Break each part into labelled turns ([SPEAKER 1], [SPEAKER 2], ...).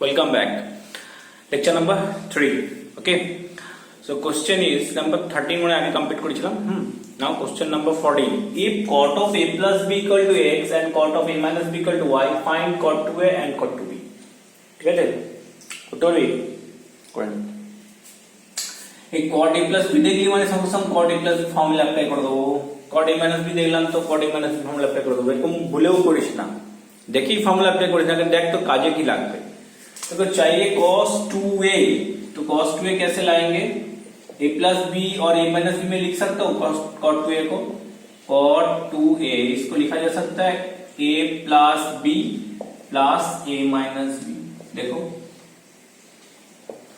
[SPEAKER 1] Welcome back. Lecture number 3. Okay. So question is number 13 when I complete korichilam. Now question number 14. If cot of a plus b equal to x and cot of a minus b equal to y, find cot to a and cot to b. ঠিক আছে? উত্তর B করেন। এই cot a plus b দেখলি মানে সঙ্গে cot a plus b formula apply করে দেবো। cot a minus b দেখলাম তো cot a minus b formula apply করে দেবো। এরকম ভুলেও করিস না। দেখি ফর্মুলা অ্যাপ্লাই করিস না, দেখ তো কাজে কি লাগবে। तो चाहिए cos 2a, तो cos 2a कैसे लाएंगे? a plus b और a minus b में लिख सकता हूँ cot 2a को। cot 2a इसको लिखा जा सकता है a plus b plus a minus b। देखो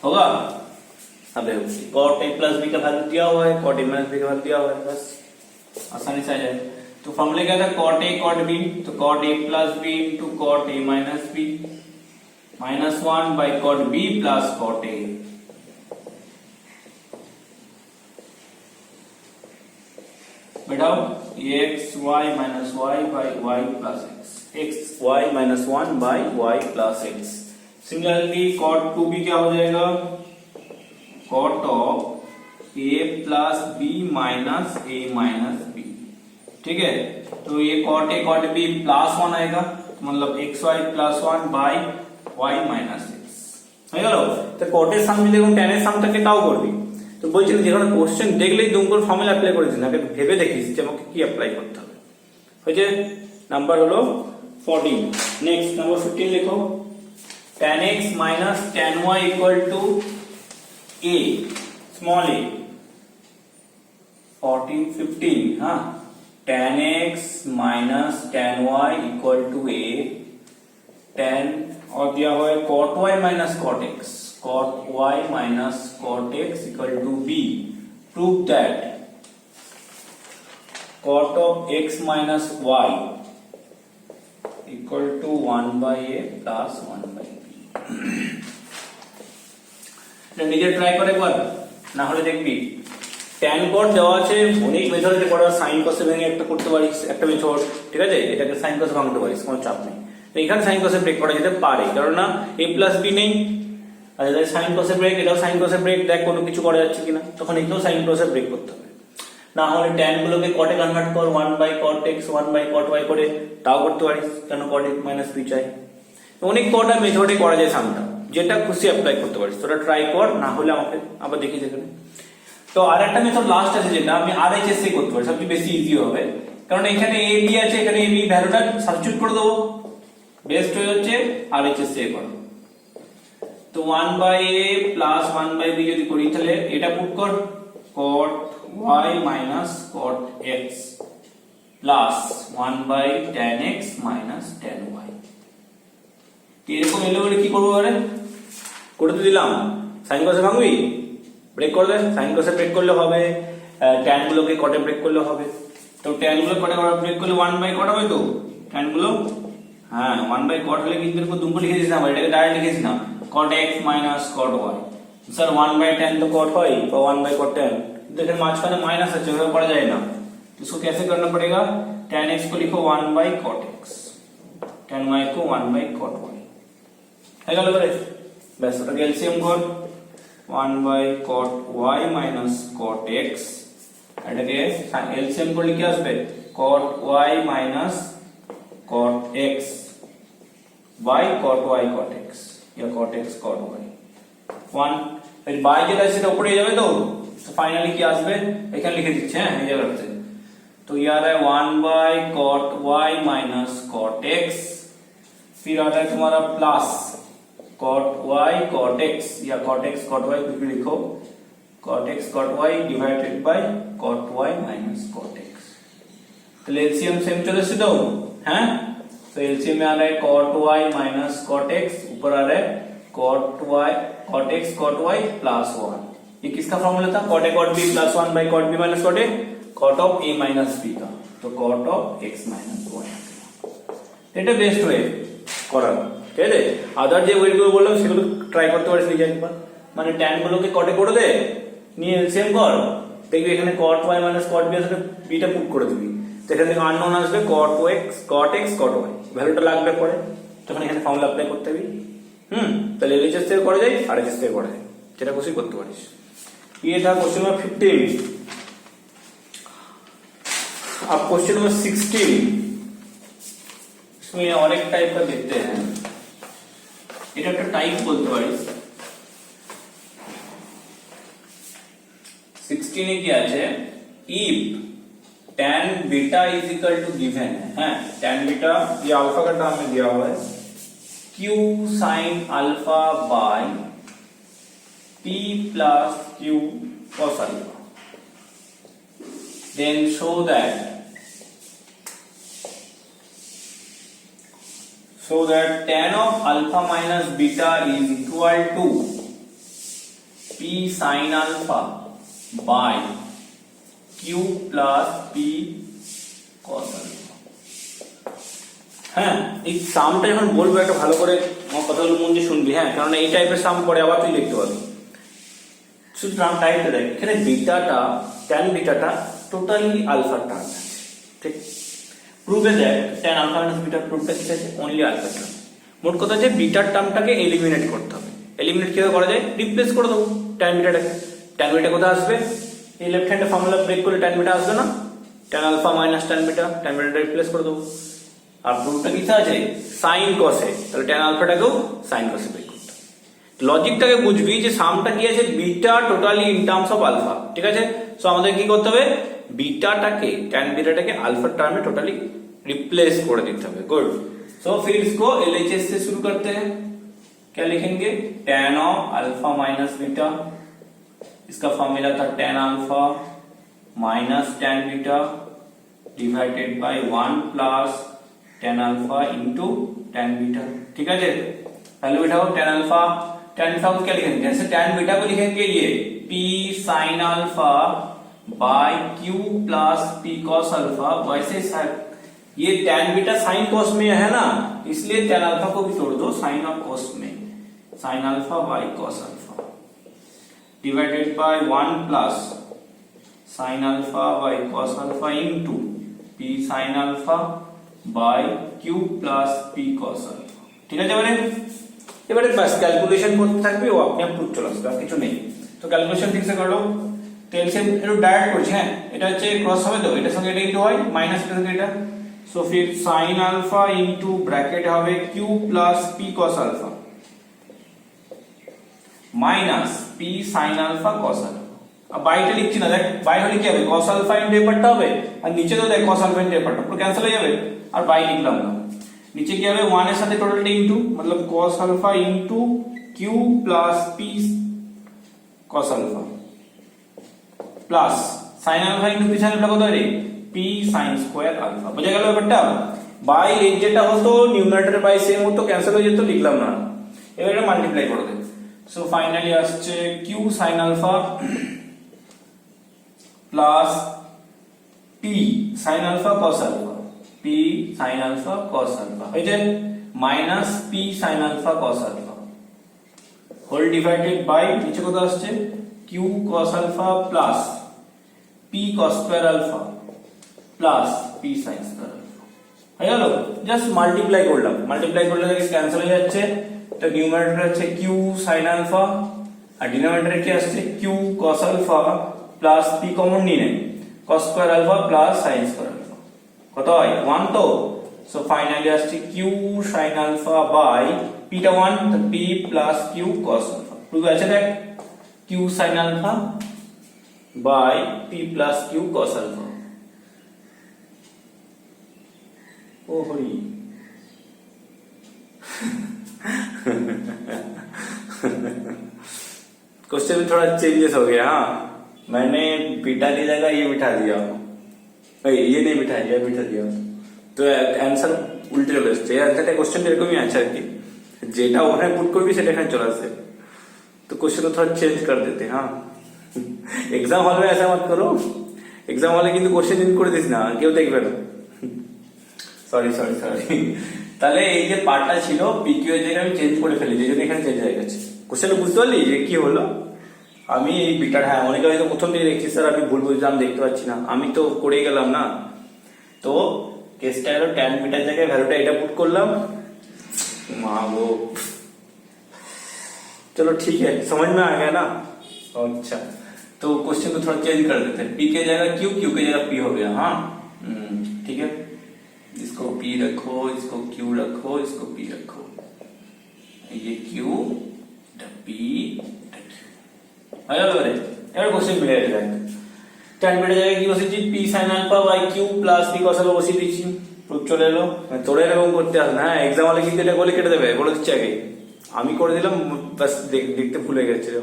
[SPEAKER 1] होगा? अब cot a plus b का वैल्यू दिया हुआ है, cot a minus b का वैल्यू दिया हुआ है, बस आसानी से आ जाए। तो फॉर्मूला क्या था? cot a cot b, तो cot a plus b into cot a minus b minus 1 by cot b plus cot a। बैठाओ x y minus y by y plus x y minus 1 by y plus x। Similarly cot 2b क्या हो जाएगा? cot of a plus b minus a minus b। ठीक है, तो ये cot a cot b plus 1 आएगा, मतलब xy plus 1 by y minus x হয়ে গেল। তো cot এর সাম যদি tan এর সাম থাকে তাও করবি। তো বলছিলাম যে কোনো কোশ্চেন দেখলেই দুম করে ফর্মুলা অ্যাপ্লাই করে দিন, আগে ভেবে দেখিস যে আমাকে কি অ্যাপ্লাই করতে হবে। হয়েছে? নাম্বার হলো 14। নেক্সট নাম্বার 15 লেখো। tan x minus tan y equal to a, small a। 14 15 हाँ, tan x minus tan y equal to a, tan और दिया हुआ है cot y minus cot x, cot y minus cot x equal to b। Prove that cot of x minus y equal to 1 by a plus 1 by b। এটা নিজে try করে একবার, না হলে দেখবি tan cot দেওয়া আছে, অনেক মেথডে করা, sin cos ভেঙে একটা করতে পারিস, একটা মেথড, ঠিক আছে, এটাকে sin cos ভাঙতে পারিস, কোনো চাপ নেই। তো এখানে sin cos ব্রেক করা যেতে পারে, কারণ না a plus b নেই, আর যদি sin cos ব্রেক, এটাও sin cos ব্রেক, দেখ কোনো কিছু করা যাচ্ছে কিনা, তখন এটাও sin cos ব্রেক করতে হবে। না হলে tan গুলোকে cot এ কনভার্ট কর, 1 by cot x 1 by cot y করে, তাও করতে পারিস, কেন cot x minus b চাই। অনেক কটা মেথডে করা যায় সামটা, যেটা খুশি অ্যাপ্লাই করতে পারিস, তোরা ট্রাই কর, না হলে আমাকে আবার দেখিয়ে যেখানে। তো আরেকটা মেথড লাস্ট আছে যেটা আমি RHS এ করতে পারি, সবচেয়ে বেশি ইজি হবে, কারণ এখানে a b আছে, এখানে a b ভ্যালুটা সাবস্টিটিউট করে দেবো। বেস্ট হয়ে হচ্ছে RHS এ করো। তো 1 by a plus 1 by b যদি করি, তাহলে এটা পুট কর cot y minus cot x plus 1 by tan x minus tan y। এরকম এলে বলে কি করবো? আরে করে তো দিলাম, sin cos ভাঙবি, ব্রেক করলে sin cos ব্রেক করলে হবে, tan গুলোকে cot এ ব্রেক করলে হবে। তো tan গুলো cot এ ব্রেক করলে 1 by cot হবে, তো tan গুলো হ্যাঁ 1 by cot হলে কিন্তু এরকম দুটো লিখে দিয়েছিলাম, এটাকে ডাইরেক্ট লিখেছি না, cot x minus cot y। Sir 1 by tan तो cot হয়, বা 1 by cot tan, देखिए माঝখানে মাইনাস আছে, ওটা পড়া যায় না। इसको कैसे करना पड़ेगा? tan x को लिखो 1 by cot x, tan y को 1 by cot y। है গেল করে, बस ওটা এলসিএম কর, 1 by cot y minus cot x, এটাকে এলসিএম করলে কি আসবে? cot y minus cot x by cot y cot x, या cot x cot y 1 এর বাই যেটা সেটা উপরে যাবে। তো ফাইনালি কি আসবে এখানে লিখে দিচ্ছি, হ্যাঁ এই জায়গাতে। तो ये आ रहा है 1 by cot y minus cot x, फिर आ रहा है तुम्हारा plus cot y cot x, या cot x cot y कुछ भी लिखो, cot x cot y divided by cot y minus cot x। तो एलसीएम सेम चले से दो, हैं? तो एलसीएम में आ रहा है cot y minus cot x, ऊपर आ रहा है cot y cot x cot y plus 1। ये किसका फॉर्मूला था? cot a cot b plus 1 by cot b minus cot a, cot of a minus b का, तो cot of x minus y। এটা best way করার, ঠিক আছে। আদার যে ওয়েগুলো বললাম সেগুলো ট্রাই করতে পারিস নিজে একবার, মানে tan গুলোকে cot এ করে দে, নিয়ে এলসিএম কর, দেখবি এখানে cot y minus cot b এর সাথে b টা পুট করে দিবি, তো এখানে থেকে আননোন আসবে cot x cot y, ভ্যালুটা লাগবে পরে, তখন এখানে ফর্মুলা অ্যাপ্লাই করতে হবে। তাহলে এলএইচএস থেকে করা যায়, আরএইচএস থেকে করা যায়, যেটা খুশি করতে পারিস। ये था क्वेश्चन नंबर 15। अब क्वेश्चन नंबर 16, इसमें और एक टाइप का देखते हैं, এটা একটা টাইপ বলতে পারিস। 16 এ কি আছে, if tan beta is equal to given है, tan बीटा ये अल्फा का टर्म में दिया हुआ है, q sin alpha by p plus q cos alpha, then show that tan of alpha minus beta is equal to p sin alpha by q plus p cos alpha। হ্যাঁ, এই সামটা যখন বলবো একটা ভালো করে আমার কথাগুলো মন দিয়ে শুনবি, হ্যাঁ, কারণ এই টাইপের সাম পরে আবার তুই লিখতে পারবি। সুতরাং টাইপটা দেখ, এখানে বিটাটা, ট্যান বিটাটা টোটালি আলফার টার্ম আছে, ঠিক। প্রুফে দেখ ট্যান আলফা মাইনাস বিটার প্রুফটা কি আছে, অনলি আলফা টার্ম। মোট কথা যে বিটার টার্মটাকে এলিমিনেট করতে হবে। এলিমিনেট কিভাবে করা যায়, রিপ্লেস করে দেবো ট্যান বিটাটাকে। ট্যান বিটা কোথায় আসবে, এই লেফট হ্যান্ডের ফর্মুলা ব্রেক করে ট্যান বিটা আসবে না, ট্যান আলফা মাইনাস ট্যান বিটাটা রিপ্লেস করে দেবো। আর প্রুফটা কিসে আছে, সাইন কসে, তাহলে ট্যান আলফাটাকেও সাইন কসে ব্রেক করতে হবে। লজিকটাকে বুঝবি যে সামটা কি আছে, beta totally in terms of alpha, ঠিক আছে। সো আমাদের কি করতে হবে, বিটাটাকে, ট্যান বিটাটাকে আলফা টার্মে টোটালি रिप्लेस कर देते हैं। गुड। सो फिर इसको एलएचएस से शुरू करते हैं। क्या लिखेंगे, tan of alpha minus beta, इसका फॉर्मूला था tan alpha minus tan beta divided by 1 plus tan alpha into tan beta. ठीक है, पहले बिठाओ tan अल्फा को क्या लिखेंगे, जैसे tan बीटा को लिखेंगे ये p sin alpha bye q plus p cos alpha, वैसे ये tan बीटा साइन कॉस में है ना, इसलिए tan अल्फा को भी तोड़ दो साइन और कॉस में, sine alpha by cos alpha divided by 1 plus sine alpha by cos alpha into p sine alpha by q plus p cos alpha. ঠিক আছে, এবারে বাস ক্যালকুলেশন করতে থাকবে, ও আপনি প্রুফ চলে আসবে, আর কিছু নেই। তো ক্যালকুলেশন ঠিক করে করো, তো এলসিএম একটু ডাইরেক্ট করছি। হ্যাঁ, এটা হচ্ছে ক্রস হবে, তো এটার সঙ্গে এটা ইনটু হয়, মাইনাস এটার সঙ্গে এটা, সো फिर sin अल्फा इनटू ब्रैकेट হবে q plus p cos alpha minus p sin alpha cos alpha. अब বাইটা লিখছি না, দেখ বাই হলে কি হবে, cos अल्फा ইনটু এপারটা হবে, আর নিচে তো দেখ cos अल्फा ইনটু এপারটা পুরো ক্যান্সেল হয়ে যাবে, আর বাই লিখলাম না। নিচে কি হবে, 1 এর সাথে টোটালটা ইনটু, मतलब cos alpha into q plus p cos alpha plus sin alpha into p sin alpha কত হবে, p sin স্কয়ার আলফা। বুঝা গেল ব্যাপারটা, বাই এই যেটা হতো নিউমারেটর বাই সেম হতো, ক্যান্সেল হয়ে যেত, লিখলাম না, এবার এটা মাল্টিপ্লাই করে দেব। সো ফাইনালি আসছে q sin alpha plus p sin alpha cos alpha, p sin alpha cos alpha হয়ে যায় minus p sin alpha cos alpha whole divided by নিচে কত আসছে q cos alpha plus p cos square alpha plus p sin square alpha হয়ে গেল। Just multiply করলাম, multiply করলে cancel হয়ে যাচ্ছে, তো নিউমারেটর হচ্ছে q sin আলফা আর ডিনোমিনেটরে কি আসছে q cos alpha plus p common নিয়ে নেন, cos square alpha plus sin square alpha কত হয় 1, তো সো ফাইনালি আসছে q sin alpha by p টা 1, তো p plus q cos alpha. Proof আছে দেখ, q sin alpha by p plus q cos alpha. ओ हरी क्वेश्चन में थोड़ा चेंजेस हो गया। हाँ, मैंने बीटा की जगह ये बिठा दिया, भाई ये नहीं बिठाया, ये बिठा दिया, तो आंसर उल्टे চলে আসছে। আনসারটা কোশ্চেন এরকমই আছে আর কি, যেটা ওখানে পুট করবি সেটা এখানে চলে আসে, तो क्वेश्चन को थोड़ा चेंज कर देते। हाँ, एग्जाम हॉल में ऐसा मत करो, एग्जाम हॉले কিন্তু কোশ্চেন চেঞ্জ করে দিস না, কেউ দেখবে না। সরি সরি সরি, তাহলে এই যে পার্টটা ছিল পিকিউ এর জায়গায় আমি চেঞ্জ করে ফেলি, যেজন্য এখানে চেঞ্জ হয়ে গেছে। কোশ্চেনটা বুঝতে পারলি যে কি হলো, আমি এই বিটার, হ্যাঁ অনেকে হয়তো প্রথম দিকে দেখছি স্যার আমি ভুল বুঝলাম, দেখতে পাচ্ছি না, আমি তো করেই গেলাম না। তো কেসটা হলো ট্যান বিটার জায়গায় ভ্যালুটা এটা পুট করলাম, মা গো चलो ठीक है, समझ में आ गया ना। अच्छा, तो क्वेश्चन को थोड़ा चेंज कर देते हैं, पी के जगह क्यू, क्यू के जगह पी हो गया। हाँ ठीक है, इसको पी रखो, इसको क्यू रखो, इसको पी रखो, ये क्यू पी এবার কোশ্চেন মিলে যাবে। tan বেড়ে যাবে কি বসেছি, p sin alpha by q plus p cos alpha বসিয়ে দিচ্ছি, প্রুফ চলে এলো। তোরে এরকম করতে হবে না, হ্যাঁ এক্সাম হলে কিন্তু এটা বলে কেটে দেবে, বলে দিচ্ছে আগে, আমি করে দিলাম বাস, দেখতে ভুলে গেছিল।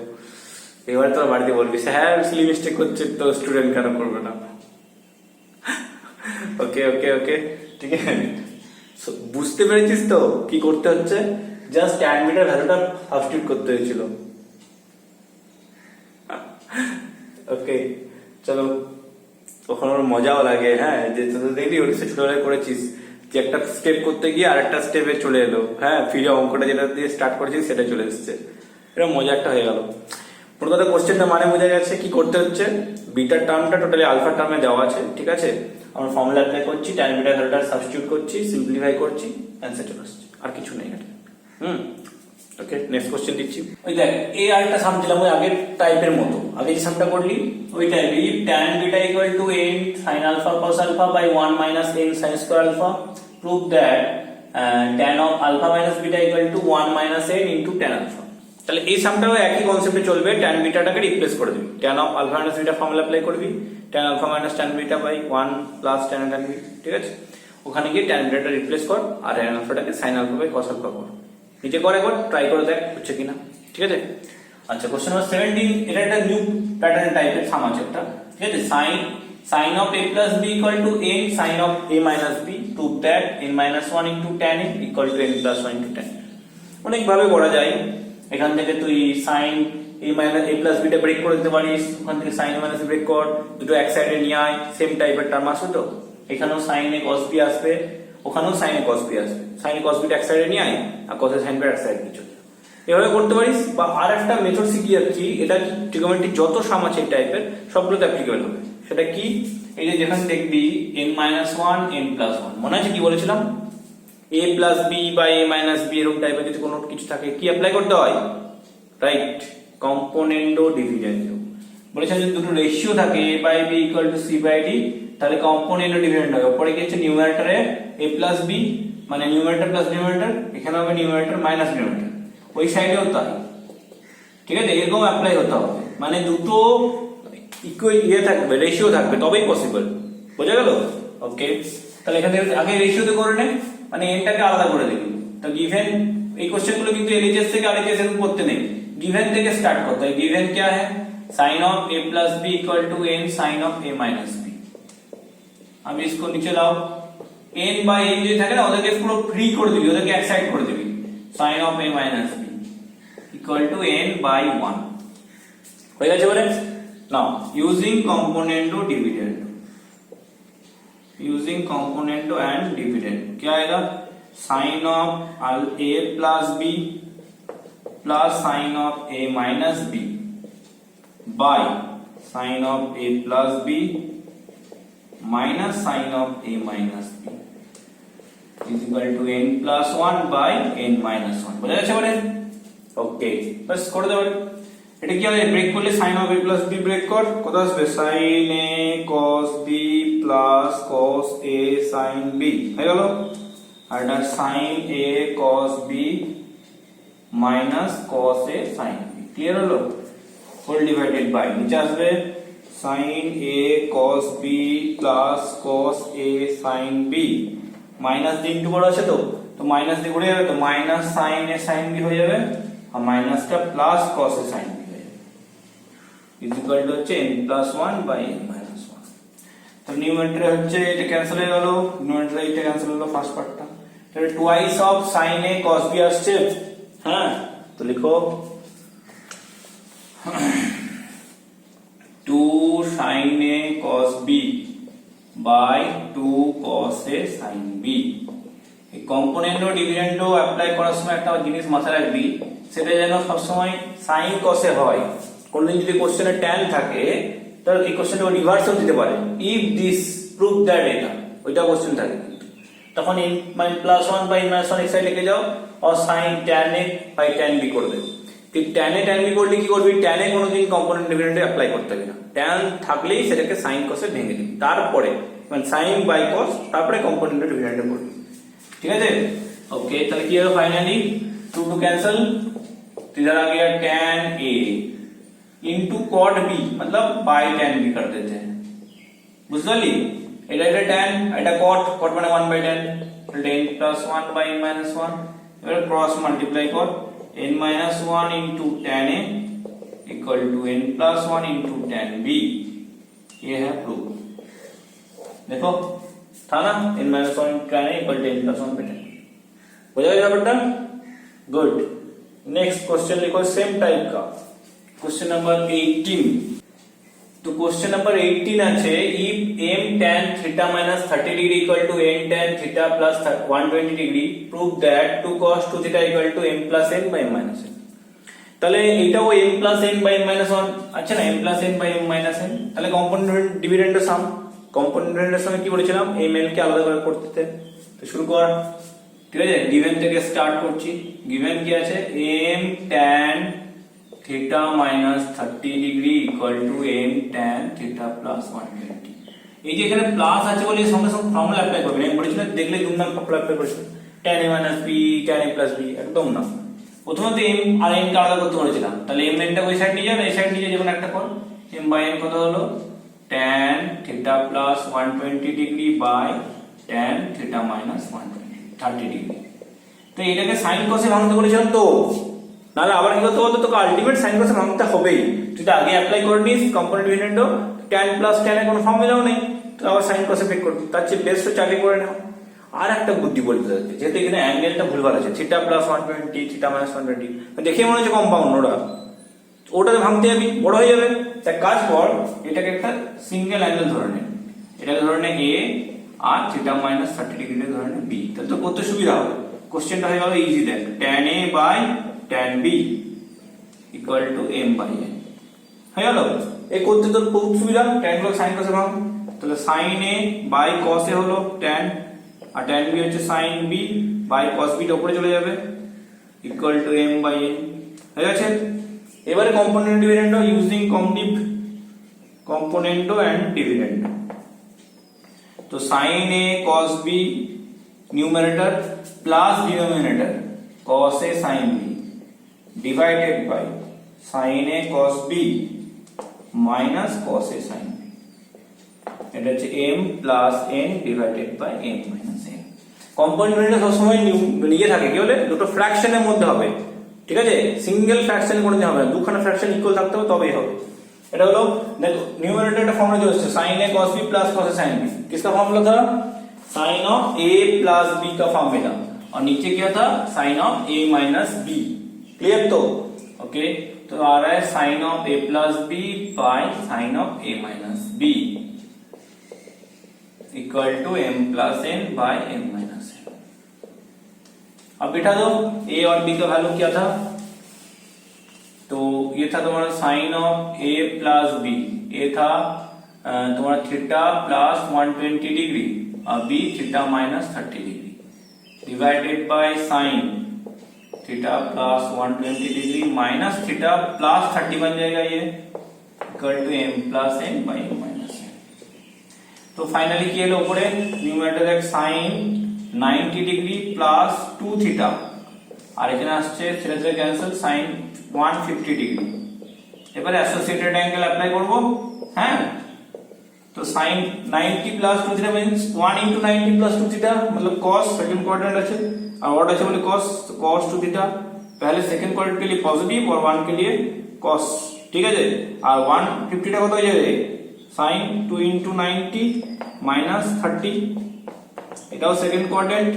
[SPEAKER 1] এবার তোর বাড়িতে বলবি স্যার সিলি মিস্টেক করছে, তো স্টুডেন্ট কেন করবে না। ওকে ওকে ওকে, ঠিক আছে, বুঝতে পেরেছিস তো কি করতে হচ্ছে, জাস্ট tan বিটার ভ্যালুটা সাবস্টিটিউট করতে হয়েছিল। ওকে চলো, তখন ওর মজাও লাগে, হ্যাঁ যে দেখবি ওটা ছোটবেলায় করেছিস, যে একটা স্টেপ করতে গিয়ে আরেকটা স্টেপে চলে এলো, হ্যাঁ ফিরে অঙ্কটা যেটা দিয়ে স্টার্ট করেছিস সেটা চলে এসেছে, এটা মজা একটা হয়ে গেল। ওর কথা কোশ্চেনটা মানে বোঝা যাচ্ছে কি করতে হচ্ছে, বিটার টার্মটা টোটালি আলফা টার্মে দেওয়া আছে, ঠিক আছে, আমরা ফর্মুলা অ্যাপ্লাই করছি, tan বিটার ভ্যালুটা সাবস্টিটিউট করছি, সিম্পলিফাই করছি, অ্যান্সার চলে আসছে, আর কিছু নেই এটা। ওকে নেক্সট কোশ্চেন দিচ্ছি, ওই দেখ এই আরেকটা সাম দিলাম ওই আগের টাইপের মতো, আগে যে সামটা করলি ওই টাইপে, if tan beta equal to n sin alpha cos alpha by 1 minus n sin square alpha, prove that tan of alpha minus beta equal to 1 minus n into tan alpha। তাহলে এই সামটাও একই কনসেপ্টে চলবে, tan বিটাটাকে রিপ্লেস করে দিবি, tan of alpha minus beta formula apply করবি, tan alpha minus tan beta by 1 plus tan beta, ঠিক আছে, ওখানে গিয়ে tan বিটাটা রিপ্লেস কর আর tan alphaটাকে sin alpha by cos alpha কর, নিচে করে একবার ট্রাই করে দেখ হচ্ছে কিনা, ঠিক আছে। আচ্ছা কোশ্চেন নাম্বার 17, এটা একটা নিউ প্যাটার্ন টাইপের সাম আছে একটা, ঠিক আছে, sin of a plus b equal to n sin of a minus b, prove that n minus 1 into tan n equal to n plus 1 into tan। অনেক ভাবে করা যায়, এখান থেকে তুই sin a minus a plus b টা break করে দিতে পারিস, ওখান থেকে sin a minus b break কর, দুটো এক সাইডে নিয়ে আয়, সেম টাইপের টার্ম আসবে, তো এখানেও sin a cos b আসবে, ওখানেও sin a cos b আসবে, sin a cos b টা এক সাইডে নিয়ে আয় আর cos a sin b এক সাইডে নিয়ে চলে, এভাবে করতে পারিস। বা আর একটা মেথড শিখিয়ে যাচ্ছি, এটা ট্রিগোনোমেট্রিক যত সাম আছে এই টাইপের সবগুলোতে অ্যাপ্লিকেবল হবে। সেটা কি, এই যে যেখানে দেখবি n minus 1 n plus 1, মনে আছে কি বলেছিলাম, a plus b by a minus b এরকম টাইপের যদি কোনো কিছু থাকে কি অ্যাপ্লাই করতে হয়, রাইট, কম্পোনেন্ডো ডিভিডেন্ডো। বলেছেন যদি দুটো রেশিও থাকে a by b equal to c by d, তাহলে কম্পোনেন্ডো ডিভিডেন্ড হবে, পরে কি হচ্ছে নিউমারেটরে a plus b মানে নিউমারেটর প্লাস ডিনোমিনেটর, এখানে হবে নিউমারেটর মাইনাস ডিনোমিনেটর, ওই সাইডেও তাই, ঠিক আছে, এরকম অ্যাপ্লাই হতে হবে, মানে দুটো ইকুয়াল ইয়ে থাকবে, রেশিও থাকবে, তবেই পসিবল, বোঝা গেল। ওকে তাহলে এখানে আগে রেশিওতে করে নে, মানে এনটাকে আলাদা করে দিবি, তো গিভেন এই কোশ্চেনগুলো কিন্তু এলএইচএস থেকে আরএইচএস এরকম করতে নেই, গিভেন থেকে স্টার্ট করতে হয়। গিভেন क्या है, sin of a plus b equal to n sin of a minus b। আমি इसको नीचे लाओ, n by n যদি থাকে না ওদেরকে পুরো ফ্রি করে দিবি, ওদেরকে এক সাইড করে দিবি, sin of a minus b equal to n by 1 হয়ে গেছে বলে। নাও using componendo dividend, using componendo and dividend क्या आएगा, sin of a plus b plus sin of a minus b by sin of a plus b minus sin of a minus b is equal to n plus 1 by n minus 1 বোঝা যাচ্ছে বলে। ওকে বাস করে দাও, এটা কি হবে, break করলে sin of a plus b break কর, কত আসবে, sin a cos b plus cos a sin b হয়ে গেল, আর এটা sin a cos b minus cos a sin b, clear হলো, হোল ডিভাইডেড বাই নিচে আসবে sin a cos b plus cos a sin b, minus দিয়ে into বড় আছে, তো মাইনাস দিয়ে ঘুরে যাবে, তো minus sin a sin b হয়ে যাবে, আর মাইনাসটা plus cos a sin b হয়ে যাবে, ইজ ইকুয়াল টু হচ্ছে n plus 1 by n minus 1। তো নিউমারেটর হচ্ছে এটা ক্যান্সেল হয়ে গেল, নিউমারেটর এটা ক্যান্সেল হলো ফার্স্ট পার্টটা, তাহলে twice of sin a cos b আসছে, হ্যাঁ তো লিখো 2 sin a cos b by 2 cos a sin b। এই কম্পোনেন্ট ও ডিভিডেন্ড ও অ্যাপ্লাই করার সময় একটা জিনিস মাথায় রাখবি, সেটা যেন সবসময় sin cos এ হয়। কোনদিন যদি কোশ্চেনে tan থাকে তাহলে এই কোশ্চেনটা রিভার্সও দিতে পারে, ইফ দিস প্রুভ দ্যাট, এটা ওইটা কোশ্চেন থাকে, তখন n plus 1 by n minus 1 এক সাইড লিখে যাও, আর sin tan a by tan b করে দেবে। ট্যানে ট্যান বি করলে কি করবি, ট্যানে কোনোদিন কম্পোনেন্ট ডিভিডেন্ডে অ্যাপ্লাই করতে হবে না, ট্যান থাকলেই সেটাকে সাইন কসে ভেঙে দিবি, তারপরে মানে সাইন বাই কস, তারপরে কম্পোনেন্ট ডিভিডেন্ডে করবি, ঠিক আছে। ओके তাহলে কি হবে ফাইনালি, 2 टू कैंसिल, इधर आ गया tan a into cot b, मतलब बाय tan b कर देते हैं, বুঝলি। এটা এটা tan, এটা cot, cot মানে 1 by tan, tan plus 1 by n minus 1, এবার ক্রস মাল্টিপ্লাই কর, n minus 1 into tan a equal to n plus 1 into tan b, ये है प्रूफ। देखो था ना, n minus 1 into tan a equal to n plus 1 by tan, हो जाएगा बेटा, गुड। नेक्स्ट क्वेश्चन लिखो सेम टाइप का, क्वेश्चन नंबर 18। तो क्वेश्चन नंबर 18 আছে, if m tan theta minus 30 degree equal to n tan theta plus 120 degree, prove that 2 cos 2 theta equal to m plus n by m minus n। তাহলে এটাও m plus n by m minus 1, আচ্ছা না, m plus n by m minus n, তাহলে component ডিভিডেন্ডের সাম, component ডিভিডেন্ডের সময় কি বলেছিলাম, m n কে আলাদা করে করতে। তো শুরু কর, ঠিক আছে, গিভেন থেকে স্টার্ট করছি। গিভেন কি আছে, m tan theta minus 30 degree equal to m tan theta plus 120। এই যে এখানে প্লাস আছে বলে সঙ্গে সঙ্গে ফর্মুলা অ্যাপ্লাই করবে না, আমি বলেছিলাম দেখলে দুমদাম ফর্মুলা অ্যাপ্লাই করেছিল, tan a minus b tan a plus b, একদম না। প্রথমে তো m আর n কে আলাদা করতে বলেছিলাম, তাহলে m n টা ওই সাইড নিয়ে যাবে, এই সাইড নিয়ে যেমন একটা কর, m বাই n কত হলো, tan theta plus 120 degree by tan theta minus 130 degree. তো এটাকে সাইন কসে ভাঙতে বলেছিলাম, তো নাহলে আবার কি করতে বলতো, তোকে আলটিমেট সাইন কসে ভাঙতে হবেই। তুই তো আগে অ্যাপ্লাই করে নিস কম্পোনেন্ট ডিভিডেন্ডও, tan প্লাস tan এর কোনো ফর্মুলাও নেই, তো আবার সাইন কসে ফেক করবি, তার চেয়ে বেস্ট হচ্ছে আগে করে নাও। আর একটা বুদ্ধি বলতে যাচ্ছে, যেহেতু এখানে অ্যাঙ্গেলটা ভুলভাল আছে, থিটা প্লাস 120 থিটা মাইনাস 120, দেখে মনে হচ্ছে কম্পাউন্ড, ওটাতে ভাঙতে যাবি বড় হয়ে যাবে। তাই কাজ কর, এটাকে একটা সিঙ্গেল অ্যাঙ্গেল ধরে নে, এটাকে ধরে নে a, আর থিটা মাইনাস 30 ডিগ্রি ধরে নে b, তাহলে তো করতে সুবিধা হবে। কোশ্চেনটা হয়ে গেল ইজি, দেখ tan a by tan b equal to m by n হয়ে গেল। এই করতে তোর খুব সুবিধা, tan গুলো সাইন কসে ভাঙ, তাহলে sin a by cos a হলো tan, আর tan b হচ্ছে sin b by cos b টা উপরে চলে যাবে equal to m by n হয়ে গেছে। এবারে componendo dividendo using componendo and dividendo. তো sin a cos b numerator plus denominator cos a sin b divided by sin a cos b minus cos a sin b, এটা হচ্ছে m plus n divided by m minus n। Component dividend সবসময় নিয়ে থাকে, কি বলে, দুটো ফ্র্যাকশনের মধ্যে হবে, ঠিক আছে, সিঙ্গেল ফ্র্যাকশন কোনোদিন হবে না, দুখানা ফ্র্যাকশন ইকুয়াল থাকতে হবে তবেই হবে। এটা হলো দেখো न्यूमरेटर फॉर्मूला जो है sin a cos b plus cos a sin b, किसका फॉर्मूला था, sin of a plus b का फॉर्मूला, और नीचे क्या था, sin of a minus b। Clear, तो ओके, तो आ रहा है sin of a plus b by sin of a minus b equal to m plus n by m minus n। अब बिठा दो a और b का वैल्यू क्या था, तो ये था तुम्हारा sin of a plus b, ये था तुम्हारा थीटा प्लस 120 डिग्री और b theta minus 30 degree divided by sin theta plus 120 degree minus theta plus 30 बन जाएगा, ये equal to m plus n by m minus n। तो फाइनली কি হলো, উপরে নিউমারেটর এক sin 90 ডিগ্রি প্লাস 2 থিটা, আর এখানে আসছে ছেড়ে ছেড়ে ক্যান্সেল sin 150 ডিগ্রি। এবারে অ্যাসোসিয়েটেড অ্যাঙ্গেল অ্যাপ্লাই করব, হ্যাঁ, तो sin 90 plus 2 theta means 1 into 90 plus 2 theta, मतलब cos सेकंड क्वाड्रेंट আছে আর ওয়াট আছে মানে cos 2 थीटा, पहले सेकंड क्वाड्रेंट के लिए पॉजिटिव और 1 के लिए cos, ठीक है, আর 150 টা কত হয়ে যাবে, sin 2 into 90 minus 30, এটাও সেকেন্ড কোয়াড্রেন্ট,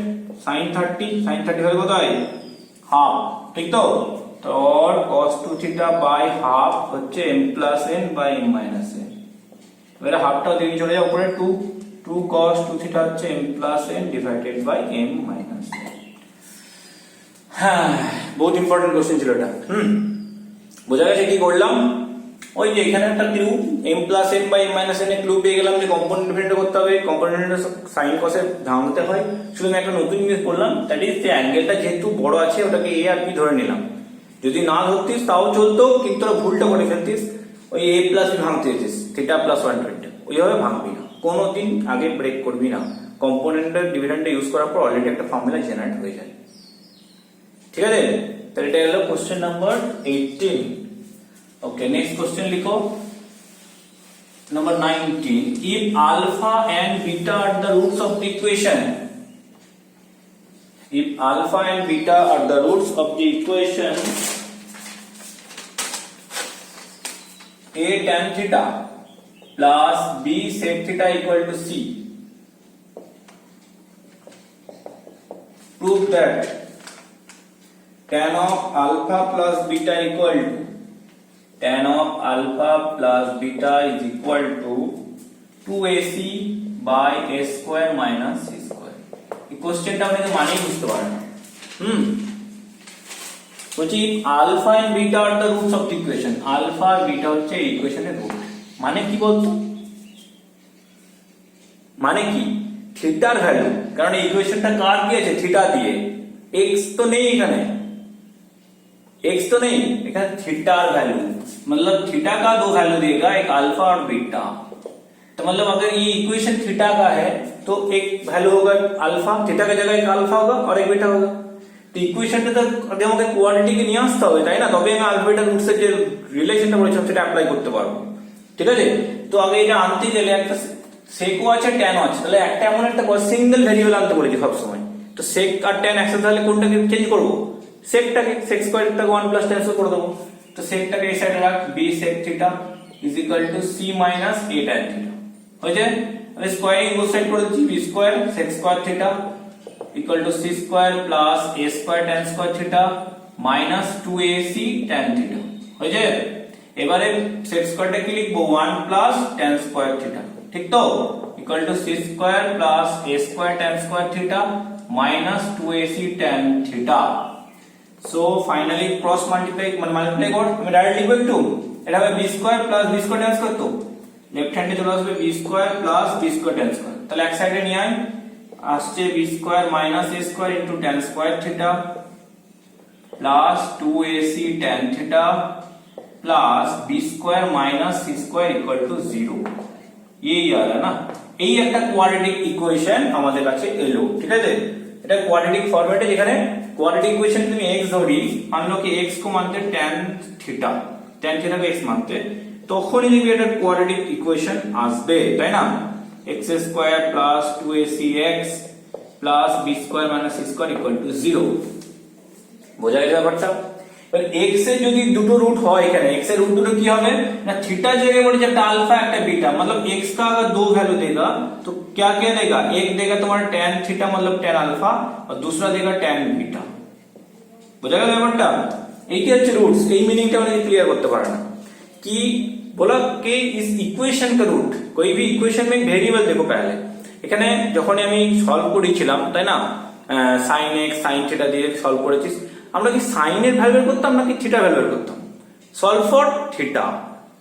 [SPEAKER 1] sin 30 হলে কত হয়, হাফ, ঠিক তো, और cos 2 थीटा बाय हाफ হচ্ছে m plus n by m minus n। এবারে হাফটাও দিয়ে চলে যায় উপরে, 2 cos 2 थीटा হচ্ছে m plus n divided by m minus n। হ্যাঁ, বহুত ইম্পর্টেন্ট কোশ্চেন ছিল এটা। বোঝা গেছে কি করলাম, ওই যে এখানে একটা clue, m plus n by m minus n এর ক্লু পেয়ে গেলাম যে কম্পোনেন্ট ডিভিডেন্ড করতে হবে, কম্পোনেন্ট সাইন কসে ভাঙতে হয়। শুধু আমি একটা নতুন জিনিস করলাম, দ্যাট ইজ যে অ্যাঙ্গেলটা যেহেতু বড় আছে ওটাকে a আর b ধরে নিলাম, যদি না ধরতিস তাও চলতো, কিন্তু তোরা ভুলটা করে ফেলতিস, ওই a প্লাস বি ভাঙতে যেতিস, থিটা প্লাস 120, ওইভাবে ভাঙবি না কোনোদিন, আগে ব্রেক করবি না। কম্পোনেন্টের ডিভিডেন্ডটা ইউজ করার পর অলরেডি একটা ফর্মুলা জেনারেট হয়ে যায়, ঠিক আছে? তাহলে এটা হলো কোশ্চেন নাম্বার 18। ওকে, নেক্সট কোশ্চেন লিখো, number 19. If alpha and beta are the roots of the equation, if alpha and beta are the roots of the equation a tan theta plus b sec theta equal to c, prove that tan of alpha plus beta equal to tan of alpha plus beta is equal to 2ac by a square minus c square. এই কোশ্চেনটা আপনাকে মানেই বুঝতে পারেন না। বলছি alpha and beta are the roots of the equation, alpha আর beta হচ্ছে এই ইকুয়েশনের রুট। মানে কি বলতো, মানে কি থিটার ভ্যালু, কারণ এই ইকুয়েশনটা কার দিয়েছে, থিটা দিয়ে, x তো নেই এখানে, x तो नहीं, लेकिन थीटा वैल्यू, मतलब थीटा का दो वैल्यू देगा, एक अल्फा और बीटा। तो मतलब अगर ये इक्वेशन थीटा का है तो एक वैल्यू होगा अल्फा, थीटा की जगह एक अल्फा होगा और एक बीटा होगा। तो इक्वेशनটা তো আগে আমাকে কোয়াড্রেটিকে নিয়ে আসতে হবে, তাই না? তবে আমি আলফা বিটা রুটসের যে রিলেশনটা বলেছিলাম সেটা অ্যাপ্লাই করতে পারবো, ঠিক আছে? তো আগে এটা আনতে গেলে একটা সেকও আছে, ট্যানও আছে, তাহলে একটা এমন একটা সিঙ্গেল ভেরিয়েবল আনতে বলেছি সব সময়। তো সেক আর ট্যান একসাথে, তাহলে কোনটাকে চেঞ্জ করবো, সেকটাকে, সেক স্কয়ারটাকে 1 প্লাস ট্যান স্কয়ার করে দেবো। তো সেকটাকে এই সাইডে রাখ, b sec theta is equal to c minus a tan theta হয়ে যায়। আমি স্কয়ারিং বোথ সাইড করে দিচ্ছি, b square sec square theta equal to c square plus a square tan square theta minus 2ac tan theta হয়ে যায়। এবারে sec স্কয়ারটা কি লিখবো, 1 প্লাস tan স্কয়ার থিটা, ঠিক তো, equal to c square plus a square tan square theta minus 2ac tan theta. So finally cross multiply, multiply কর, আমি direct লিখব একটু, এটা হবে b square plus b square tan square, তো left হ্যান্ডে চলে আসবে b square plus b square tan square, তাহলে এক সাইডে নিয়ে আয়, আসছে b square minus a square into tan square theta plus 2ac tan theta plus b square minus c square equal to 0। এই আর না, এই একটা কোয়াড্রেটিক ইকুয়েশন আমাদের কাছে এলো, ঠিক আছে? এটা কোয়াড্রেটিক ফরম্যাটে, যেখানে কোয়াড্রেটিক ইকুয়েশন তুমি x ধরি, মানলো কি x को मानते tan थीटा, tan थीटा को x मानते, তখনই দেখবি এটা কোয়াড্রেটিক ইকুয়েশন আসবে, তাই না? x square plus 2acx plus b square minus c square equal to 0। বোঝা গেল ব্যাপারটা? এবার x এর যদি দুটো রুট হয়, এখানে x এর রুট দুটো কি হবে না, थीटा जगह বলেছে একটা আলফা একটা बीटा, मतलब x का अगर दो वैल्यू देगा तो क्या क्या देगा, एक देगा तुम्हारा tan थीटा मतलब tan अल्फा और दूसरा देगा tan बीटा। বোঝা গেল ব্যাপারটা? এইটা হচ্ছে রুটস। এই মিনিংটা মানে ক্লিয়ার করতে পারে না कि बोला कि इस इक्वेशन का रूट, कोई भी इक्वेशन में वेरिएबल देखो, पहले এখানে যখন আমি সলভ করেছিলাম, তাই না, sin x sin থিটা দিয়ে সলভ করেছিস, আমরা কি sin এর ভ্যালু বের করতাম নাকি থিটা ভ্যালু বের করতাম? Solve for theta,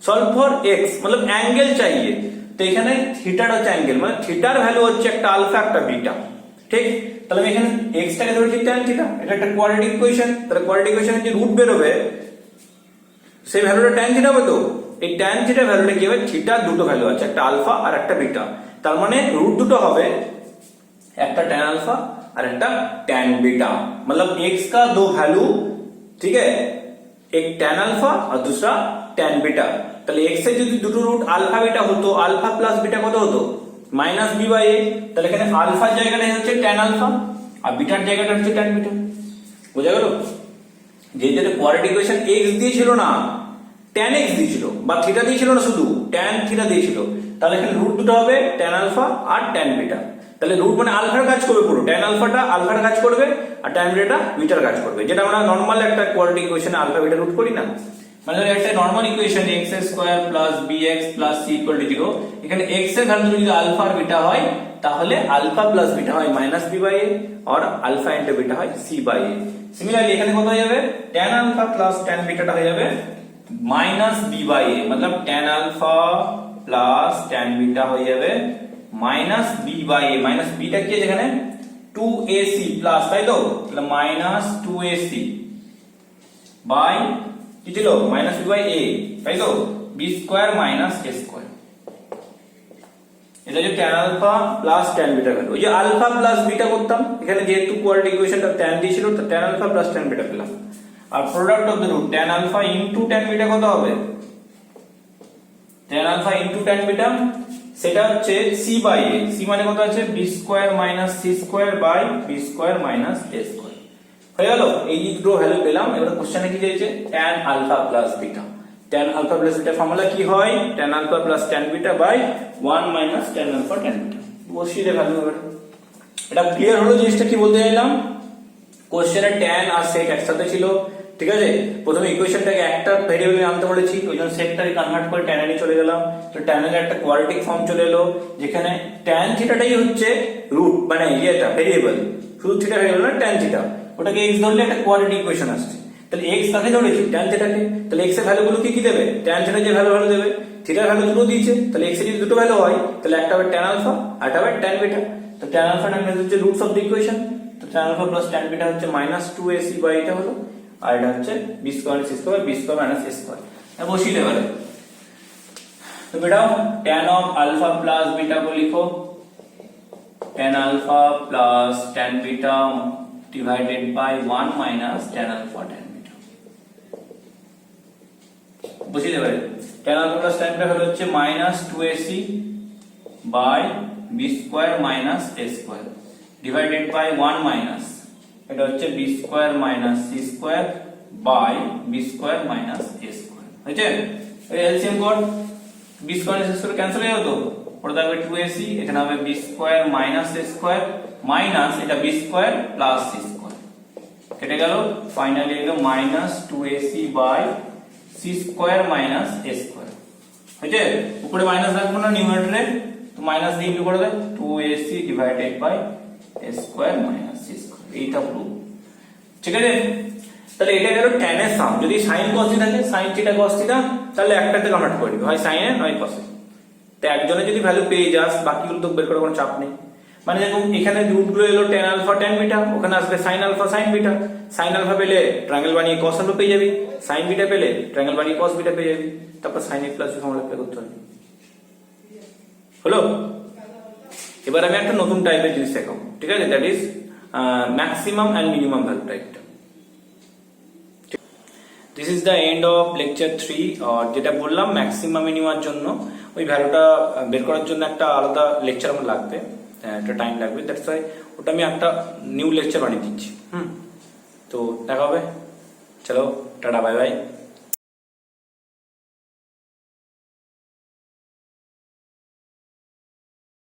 [SPEAKER 1] solve for x, मतलब অ্যাঙ্গেল चाहिए। তো এখানে থিটাটা হচ্ছে অ্যাঙ্গেল, মানে থিটার ভ্যালু হচ্ছে একটা আলফা একটা বিটা, ঠিক? তাহলে আমি এখানে x টাকে ধরেছি tan থিটা, এটা একটা কোয়াড্রেটিক ইকুয়েশন, তাহলে কোয়াড্রেটিক ইকুয়েশনের যে রুট বের হবে সেই ভ্যালুটা tan থিটা হবে। তো এই tan থিটা ভ্যালুটা কি হবে, থিটার দুটো ভ্যালু আছে, একটা আলফা আর একটা বিটা, তার মানে রুট দুটো হবে, একটা tan अल्फा और একটা tan बीटा, मतलब x का दो वैल्यू, ठीक है, एक tan अल्फा और दूसरा tan बीटा। তাহলে x এর যদি দুটো রুট আলফা বিটা হতো, আলফা প্লাস বিটা কত হতো, মাইনাস বি বাই এ। তাহলে এখানে আলফার জায়গাটা হচ্ছে tan আলফা আর বিটার জায়গাটা হচ্ছে tan বিটা। বোঝা গেল? যে যে কোয়াড্রেটিক ইকুয়েশন x দিয়েছিল না, tan x দিয়েছিল, বা থিটা দিয়েছিল না, শুধু tan থিটা দিয়েছিল, তাহলে এখানে রুট দুটো হবে tan আলফা আর tan বিটা। তাহলে রুট মানে আলফার কাজ করবে, পুরো tan আলফাটা আলফার কাজ করবে আর tan বিটাটা বিটার কাজ করবে, যেটা আমরা নরমাল একটা কোয়াড্রেটিক ইকুয়েশনে আলফা বিটা রুট করি না। মানে একটা normal equation x square plus bx plus c equal to 0, এখানে x এর ভ্যালু যদি আলফা আর বিটা হয়, তাহলে আলফা প্লাস বিটা হয় মাইনাস b বাই a और আলফা ইনটু বিটা হয় c বাই a। সিমিলারলি এখানে কত হয়ে যাবে, tan আলফা প্লাস tan বিটাটা হয়ে যাবে মাইনাস b বাই a, मतलब tan alpha plus tan beta হয়ে যাবে minus b by a। Minus b টা কি আছে এখানে 2ac প্লাস, তাই তো, তাহলে মাইনাস 2ac বাই কি ছিল মাইনাস বি বাই এ, তাই তো বি স্কোয়ার মাইনাস এ স্কোয়ার। এটা হচ্ছে tan alpha plus tan beta value. ওই যে আলফা প্লাস বিটা করতাম, এখানে যেহেতু কোয়াড্রেটিক ইকুয়েশনটা ট্যান দিয়েছিল তো tan alpha plus tan beta পেলাম। আর product of the root tan alpha into tan beta কত হবে? Tan alpha into tan beta সেটা হচ্ছে সি বাই এ। সি মানে কত আছে? B square minus C square by B square minus A square. হয়ে গেল? এই দুটো ভ্যালু পেলাম। এবার কোশ্চেনে কি চাইছে? Tan alpha plus beta. Tan alpha plus beta formula কি হয়? Tan alpha plus tan beta by 1 minus tan alpha tan beta. বসিয়ে দে ভ্যালু। এবার এটা ক্লিয়ার হলো জিনিসটা কি বলতে চাইলাম? কোশ্চেনে ট্যান আর সেক একসাথে ছিল, ঠিক আছে? প্রথমে ইকুয়েশনটাকে একটা ভেরিয়েবলে আনতে বলেছি, ওই জন্য সেকটাকে কনভার্ট করে ট্যান এ চলে গেলাম। তো ট্যান এর একটা কোয়াড্রেটিক ফর্ম চলে এলো, যেখানে ট্যান থিটাটাই হচ্ছে রুট, মানে ইয়েটা ভেরিয়েবল, শুধু থিটা ভেরিয়েবল না, ট্যান থিটা। ওটাকে x ধরলে একটা কোয়াড্রেটিক ইকুয়েশন আসছে। তাহলে x কাকে ধরেছি? ট্যান থিটাকে। তাহলে x এর ভ্যালুগুলো কি কি দেবে? ট্যান থিটা যে ভ্যালু দেবে, থিটার ভ্যালু দুটো দিয়েছে, তাহলে x এর যদি দুটো ভ্যালু হয় তাহলে একটা হবে ট্যান আলফা আর একটা হবে ট্যান বিটা। তো ট্যান আলফা ট্যান বিটা হচ্ছে রুটস অফ দ্য ইকুয়েশন। তো tan alpha plus tan beta হচ্ছে -2ac বাই এটা হলো, আর এটা হচ্ছে B square C square B square minus এ স্কোয়ার। বসিয়ে দেবে। তো beta tan of alpha plus beta को लिखो, tan alpha plus tan beta divided by 1 minus tan alpha tan beta। বুঝিয়ে দেবে। tan alpha plus tan beta হলো হচ্ছে -2ac by b square minus a square divided by 1 minus এটা হচ্ছে b square minus c square by b square minus a square। হয়েছে? এই LCM কর, b square c square cancel হয়ে যাবে তো, ওটা থাকবে 2ac, এখানে হবে b square minus a square minus এটা b square plus c square কেটে গেল। ফাইনালি এলো -2ac by c square minus a square। হয়েছে? উপরে মাইনাস রাখবো না নিউমারেটরে, তো মাইনাস দিয়ে ইনটু করে দে 2ac divided by a square minus c square। এইটা প্রুফ, ঠিক আছে? তাহলে এটা গেল tan এর সাম। যদি sin cos থিটা থাকে, sin থিটা cos থিটা, তাহলে একটাতে কনভার্ট করে দিবি, হয় sin এ নয় cos এ। তো একজনে যদি ভ্যালু পেয়ে যাস, বাকিগুলো তো বের করার কোনো চাপ নেই। মানে যেরকম এখানে রুটগুলো এলো tan আলফা tan বিটা, ওখানে আসবে sin alpha sin beta. sin alpha পেলে ট্রায়াঙ্গেল বানিয়ে cos আলফা পেয়ে যাবি, sin বিটা পেলে ট্রায়াঙ্গেল বানিয়ে cos বিটা পেয়ে যাবি। তারপর sin a plus b formula apply করতে হবে। হলো? এবার আমি একটা নতুন টাইপের জিনিস দেখাবো, ঠিক আছে? That is maximum and minimum value টাইপটা। This is the end of lecture 3। আর যেটা বললাম ম্যাক্সিমাম মিনিমামের জন্য ওই ভ্যালুটা বের করার জন্য একটা আলাদা লেকচার আমার লাগবে, একটা টাইম লাগবে। দ্যাটস ওয়াই ওটা আমি একটা নিউ লেকচার বানিয়ে দিচ্ছি। তো দেখা হবে। চলো টাটা, বাই বাই।